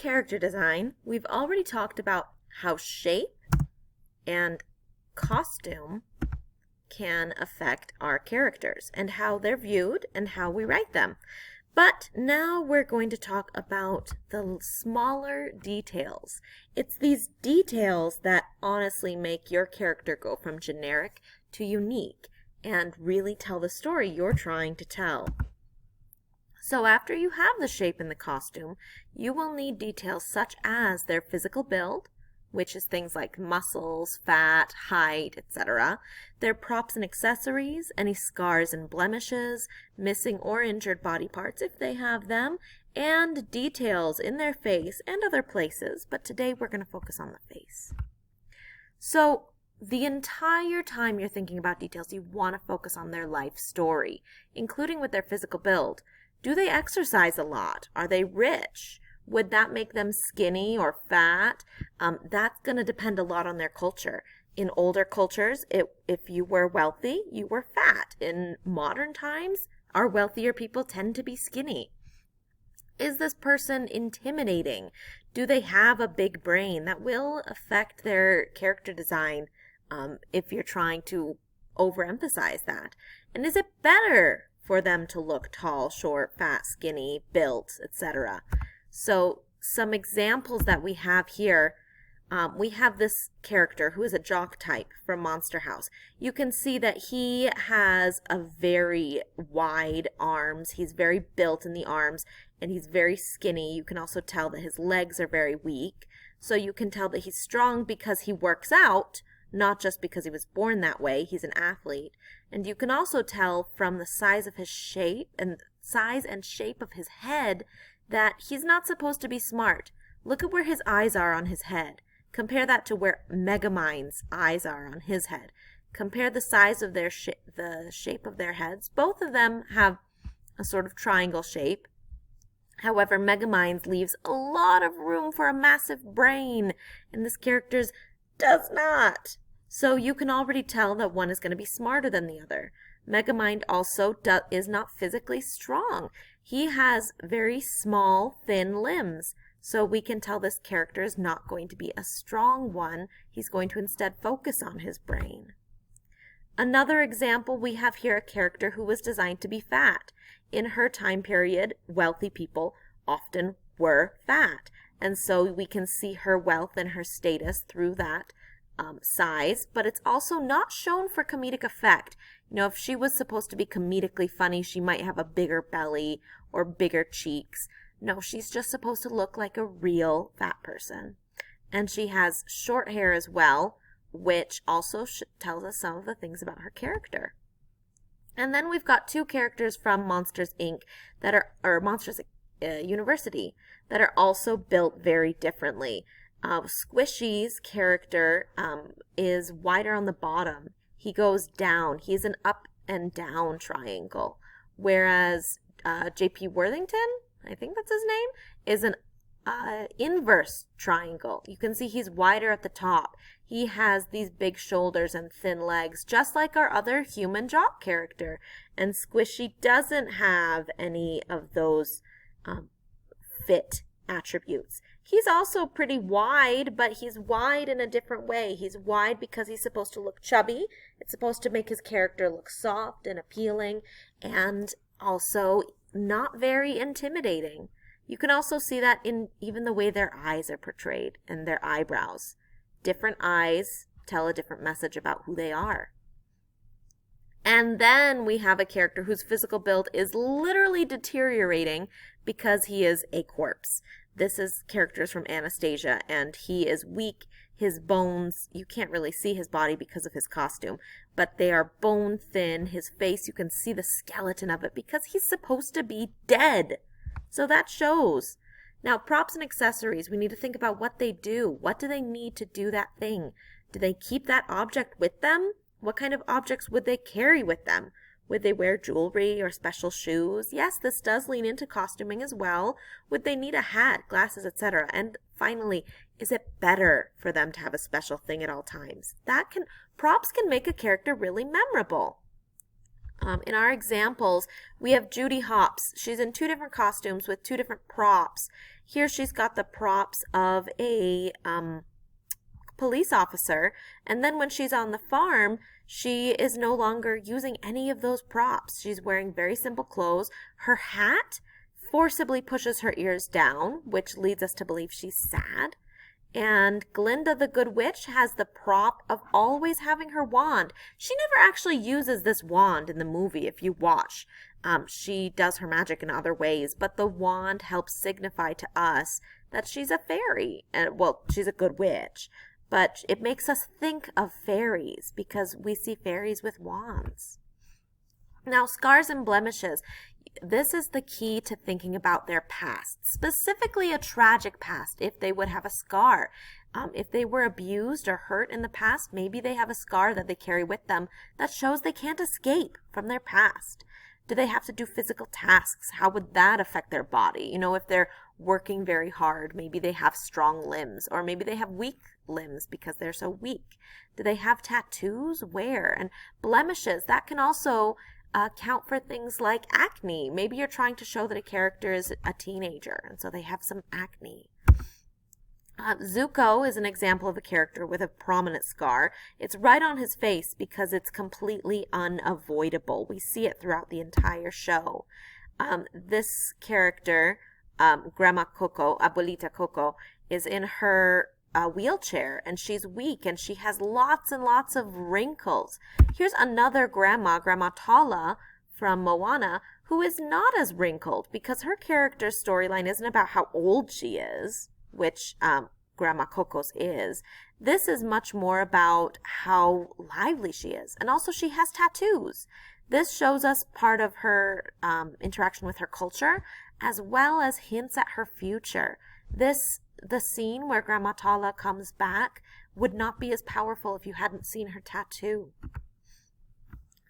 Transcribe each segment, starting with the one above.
character design, we've already talked about how shape and costume can affect our characters and how they're viewed and how we write them. But now we're going to talk about the smaller details. It's these details that honestly make your character go from generic to unique and really tell the story you're trying to tell. So after you have the shape and the costume, you will need details such as their physical build, which is things like muscles, fat, height, etc., their props and accessories, any scars and blemishes, missing or injured body parts if they have them, and details in their face and other places, but today we're going to focus on the face. So the entire time you're thinking about details, you want to focus on their life story, including with their physical build. Do they exercise a lot? Are they rich? Would that make them skinny or fat? That's going to depend a lot on their culture. In older cultures, if you were wealthy, you were fat. In modern times, our wealthier people tend to be skinny. Is this person intimidating? Do they have a big brain? That will affect their character design if you're trying to overemphasize that. And is it better for them to look tall, short, fat, skinny, built, etc.? So some examples that we have here, we have this character who is a jock type from Monster House. You can see that he has a very wide arms. He's very built in the arms, and he's very skinny. You can also tell that his legs are very weak. So you can tell that he's strong because he works out, not just because he was born that way. He's an athlete. And you can also tell from the size of his shape and size and shape of his head that he's not supposed to be smart. Look at where his eyes are on his head. Compare that to where Megamind's eyes are on his head. Compare the size of their the shape of their heads. Both of them have a sort of triangle shape. However, Megamind's leaves a lot of room for a massive brain, and this character's does not. So you can already tell that one is going to be smarter than the other. Megamind also is not physically strong. He has very small, thin limbs. So we can tell this character is not going to be a strong one. He's going to instead focus on his brain. Another example, we have here a character who was designed to be fat. In her time period, wealthy people often were fat. And so we can see her wealth and her status through that size, but it's also not shown for comedic effect. You know, if she was supposed to be comedically funny, she might have a bigger belly or bigger cheeks. No, she's just supposed to look like a real fat person. And she has short hair as well, which also tells us some of the things about her character. And then we've got two characters from Monsters Inc. or Monsters University that are also built very differently. Squishy's character is wider on the bottom. He goes down. He's an up and down triangle. Whereas J.P. Worthington, I think that's his name, is an inverse triangle. You can see he's wider at the top. He has these big shoulders and thin legs, just like our other human jock character. And Squishy doesn't have any of those fit attributes. He's also pretty wide, but he's wide in a different way. He's wide because he's supposed to look chubby. It's supposed to make his character look soft and appealing, and also not very intimidating. You can also see that in even the way their eyes are portrayed and their eyebrows. Different eyes tell a different message about who they are. And then we have a character whose physical build is literally deteriorating because he is a corpse. This is characters from Anastasia, and he is weak. His bones, you can't really see his body because of his costume, but they are bone thin. His face, you can see the skeleton of it because he's supposed to be dead. So that shows. Now, props and accessories, we need to think about what they do. What do they need to do that thing? Do they keep that object with them? What kind of objects would they carry with them? Would they wear jewelry or special shoes? Yes, this does lean into costuming as well. Would they need a hat, glasses, etc.? And finally, is it better for them to have a special thing at all times? Props can make a character really memorable. In our examples, we have Judy Hopps. She's in 2 different costumes with 2 different props. Here she's got the props of a police officer, and then when she's on the farm, she is no longer using any of those props. She's wearing very simple clothes. Her hat forcibly pushes her ears down, which leads us to believe she's sad. And Glinda the Good Witch has the prop of always having her wand. She never actually uses this wand in the movie, if you watch. She does her magic in other ways, but the wand helps signify to us that she's a fairy. And, well, she's a good witch. But it makes us think of fairies because we see fairies with wands. Now, scars and blemishes. This is the key to thinking about their past, specifically a tragic past, if they would have a scar. If they were abused or hurt in the past, maybe they have a scar that they carry with them that shows they can't escape from their past. Do they have to do physical tasks? How would that affect their body? You know, if they're working very hard, maybe they have strong limbs, or maybe they have weak limbs because they're so weak. Do they have tattoos? Where? And blemishes, that can also count for things like acne. Maybe you're trying to show that a character is a teenager, and so they have some acne. Zuko is an example of a character with a prominent scar. It's right on his face because it's completely unavoidable. We see it throughout the entire show. This character, Grandma Coco, Abuelita Coco, is in her wheelchair, and she's weak, and she has lots and lots of wrinkles. Here's another grandma, Grandma Tala from Moana, who is not as wrinkled because her character's storyline isn't about how old she is, which Grandma Coco's is. This is much more about how lively she is, and also she has tattoos. This shows us part of her interaction with her culture, as well as hints at her future. The scene where Grandma Tala comes back would not be as powerful if you hadn't seen her tattoo.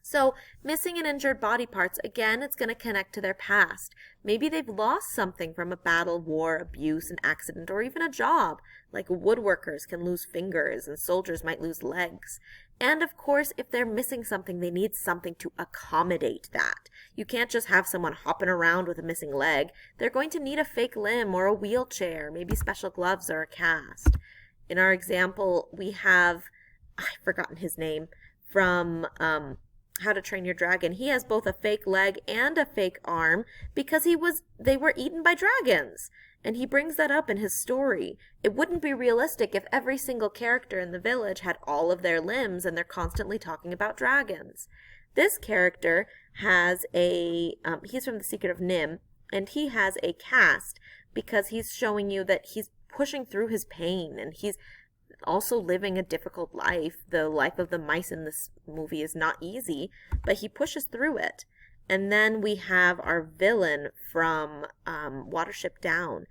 So, missing and injured body parts, again, it's going to connect to their past. Maybe they've lost something from a battle, war, abuse, an accident, or even a job. Like woodworkers can lose fingers and soldiers might lose legs. And of course, if they're missing something, they need something to accommodate that. You can't just have someone hopping around with a missing leg. They're going to need a fake limb or a wheelchair, maybe special gloves or a cast. In our example, we have, I've forgotten his name, from How to Train Your Dragon. He has both a fake leg and a fake arm because they were eaten by dragons. And he brings that up in his story. It wouldn't be realistic if every single character in the village had all of their limbs and they're constantly talking about dragons. This character has he's from The Secret of Nim, and he has a cast because he's showing you that he's pushing through his pain, and he's also living a difficult life. The life of the mice in this movie is not easy, but he pushes through it. And then we have our villain from Watership Down.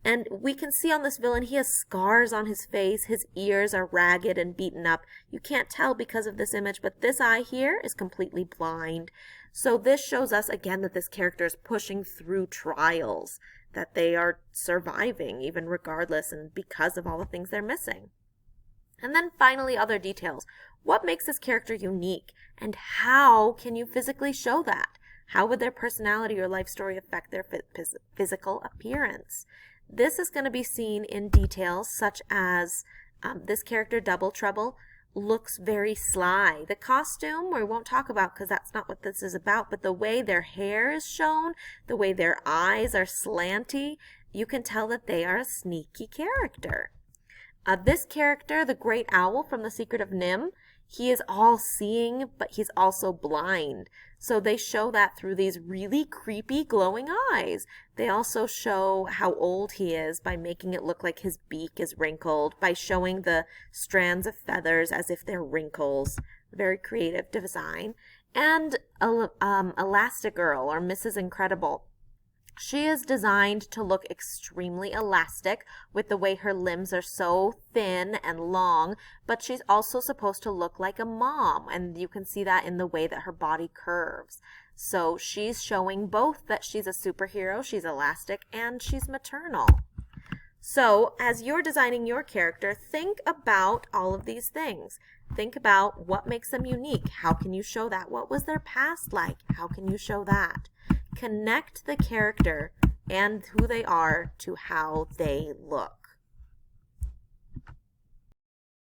And we can see on this villain, he has scars on his face. His ears are ragged and beaten up. You can't tell because of this image, but this eye here is completely blind. So this shows us again that this character is pushing through trials, that they are surviving even regardless and because of all the things they're missing. And then finally, other details. What makes this character unique, and how can you physically show that? How would their personality or life story affect their physical appearance? This is going to be seen in details such as this character, Double Trouble, looks very sly. The costume we won't talk about because that's not what this is about, but the way their hair is shown, the way their eyes are slanty, you can tell that they are a sneaky character. This character, the Great Owl from The Secret of Nim, he is all-seeing, but he's also blind. So they show that through these really creepy glowing eyes. They also show how old he is by making it look like his beak is wrinkled, by showing the strands of feathers as if they're wrinkles. Very creative design. And Elastigirl, or Mrs. Incredible. She is designed to look extremely elastic with the way her limbs are so thin and long, but she's also supposed to look like a mom, and you can see that in the way that her body curves. So she's showing both that she's a superhero, she's elastic, and she's maternal. So as you're designing your character, think about all of these things. think about what makes them unique. How can you show that? What was their past like? How can you show that? Connect the character and who they are to how they look.